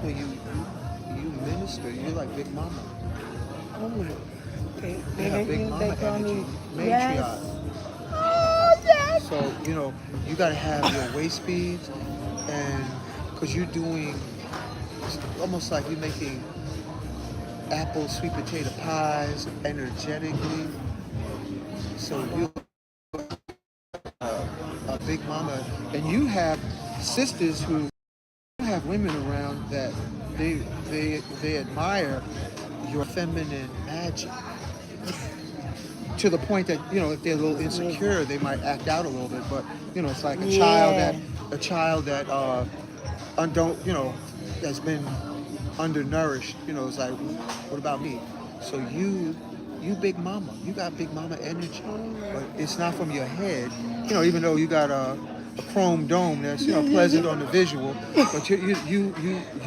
when you minister. You're like Big Mama. Oh my. Okay. Yeah, Big Mama They call energy. me. Matriarch. Yes. Oh yes. So, you got to have your waist beads, and because you're doing, it's almost like you're making apple sweet potato pies energetically. So you're a big mama, and you have sisters who have women around that they admire your feminine magic to the point that if they're a little insecure, they might act out a little bit. But it's like a child that don't that's been undernourished. It's like, what about me? So you big mama, you got big mama energy, but it's not from your head. Even though you got a chrome dome that's pleasant on the visual, but you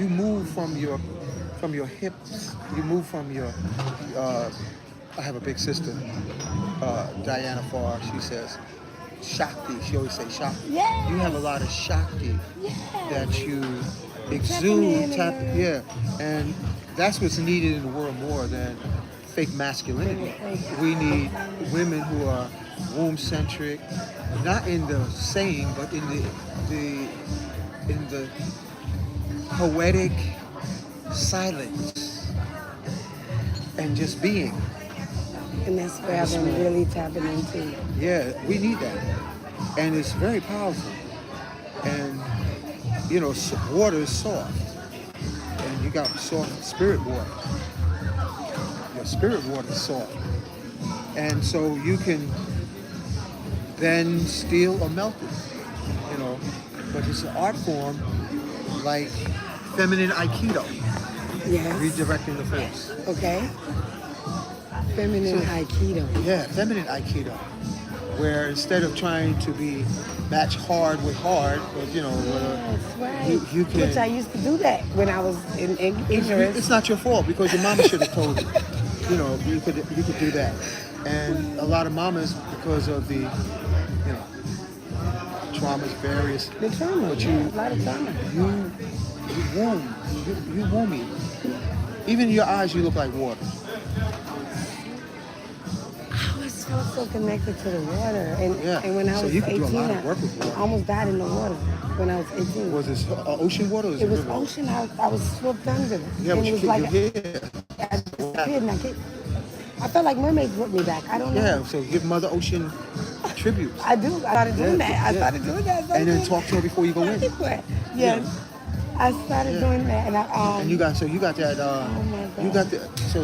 move from your hips. You move from your. I have a big sister, Diana Farr. She says Shakti. She always says Shakti. Yes. You have a lot of Shakti that you Feminine exude, and that's what's needed in the world more than fake masculinity. We need women who are womb-centric, not in the saying, but in the poetic silence and just being. And that's where I've been really tapping into. Yeah, we need that, and it's very powerful. And water is soft, and you got soft spirit water. Your spirit water is soft, and so you can then steal or melt it. But it's an art form like feminine Aikido. Yes. Redirecting the force. Okay. Feminine Aikido. Yeah, feminine Aikido. Where instead of trying to match hard with hard, but That's right. you can. Which I used to do that when I was in ignorance. It's not your fault because your mama should have told you. You could do that. And a lot of mamas, because of the traumas, various. The trauma. But a lot of trauma. You womb me. Even your eyes, you look like water. I always felt so connected to the water. And when I was you could 18, do a lot of work with water. I almost died in the water when I was 18. Was this ocean water? Or It was ocean. I was swept under. Yeah, and but it was your like head. I disappeared and I felt like mermaids brought me back. I don't know. Yeah, so give Mother Ocean tributes. I do. I started doing that. I started doing that. And then talk to her before you go in. Yes. I started doing that, and and you got that. Oh my God. You got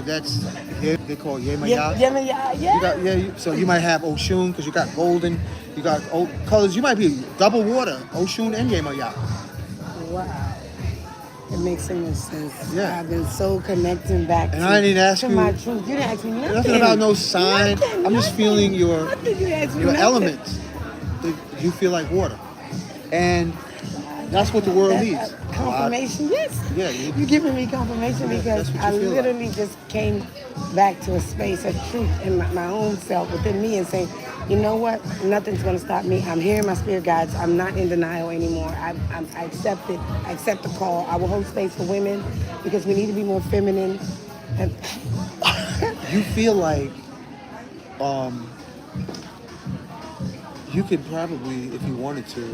that's they call it Yemeya. Yemeya, yeah. So you might have Oshun because you got golden. You got colors. You might be double water, Oshun and Yemeya. Wow. It makes so much sense. Yeah. I've been so connecting back and I didn't ask to you my truth. You didn't ask me nothing. Nothing about no sign. I'm just feeling your elements. You feel like water, and that's what the world needs. Confirmation, yes. Yeah, you're giving me confirmation because I literally just came back to a space of truth in my own self within me and saying, you know what? Nothing's going to stop me. I'm hearing my spirit guides. I'm not in denial anymore. I accept it. I accept the call. I will hold space for women because we need to be more feminine. And you feel like you could probably, if you wanted to,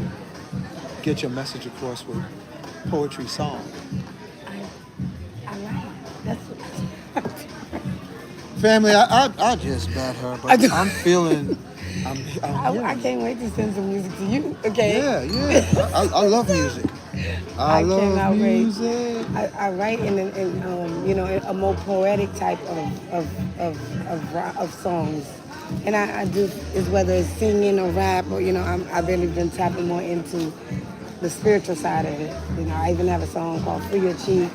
get your message across with poetry song. I like it. That's what Family, I just met her, but I'm feeling. I can't wait to send some music to you. Okay. Yeah. I love music. I love music. I write in a more poetic type of songs, and I do is whether it's singing or rap or I've really been tapping more into the spiritual side of it. I even have a song called "Free Your Chi"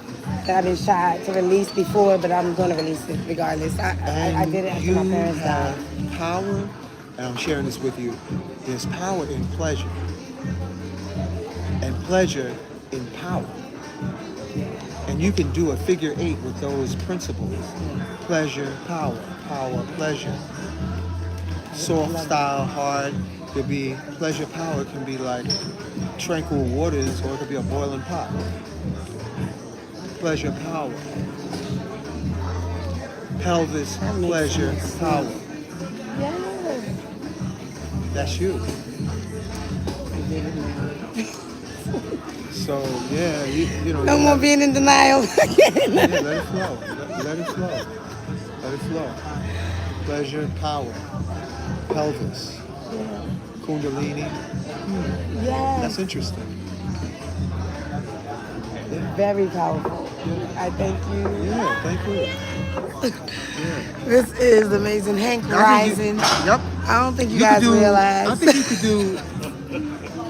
that I've been shy to release before, but I'm going to release it regardless. I did it after my parents died. You have power, and I'm sharing this with you. There's power in pleasure, and pleasure in power. And you can do a figure 8 with those principles. Pleasure, power, power, pleasure. Soft style, hard. Could be pleasure, power can be like tranquil waters, or it could be a boiling pot. pleasure, power. Pelvis, That makes pleasure, sense. power. Yes. That's you. I get it now. So yeah, you know. No You more have, being in denial. yeah, let it flow. Let it flow. Let it flow. Pleasure, power, pelvis, Yeah. kundalini. That's Yes. interesting. Yeah. Very powerful. I thank you. Yeah. Thank you. Yeah. This is amazing. Hankh I think you. Rising. Yep. I don't think you You could guys do. I realize. think you could do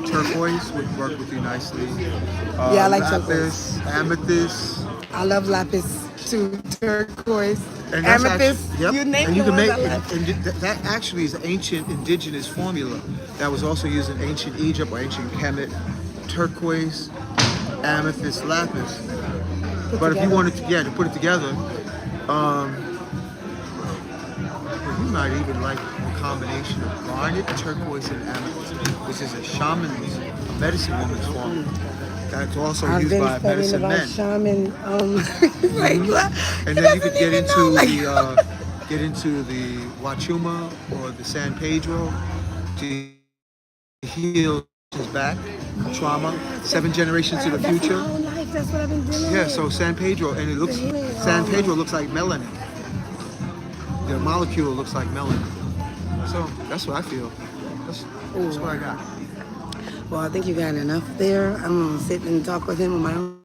turquoise would work with you nicely. Yeah, I like turquoise. Lapis, amethyst, I love lapis too. Turquoise, and that's actually amethyst. yep. You name And you the can ones make I love. and that actually is an ancient indigenous formula that was also used in ancient Egypt or ancient Kemet. Turquoise, amethyst, lapis. Put But if you together. wanted to, yeah, to put it together, well, you might even like a combination of garnet, turquoise, and amethyst, which is a shaman's, a medicine woman's formula. That's also I've used been by studying medicine about men. shaman. Like, And he then you could doesn't even know. Like, get into the Wachuma or the San Pedro to heal his back trauma, 7 generations to the that's my future. whole life. That's what I've been dealing Yeah, with. so San Pedro, and it The looks healing. San Oh my. Pedro looks like melanin. The molecule looks like melanin. So that's what I feel. That's what I got. Well, I think you got enough there. I'm gonna sit and talk with him on my own.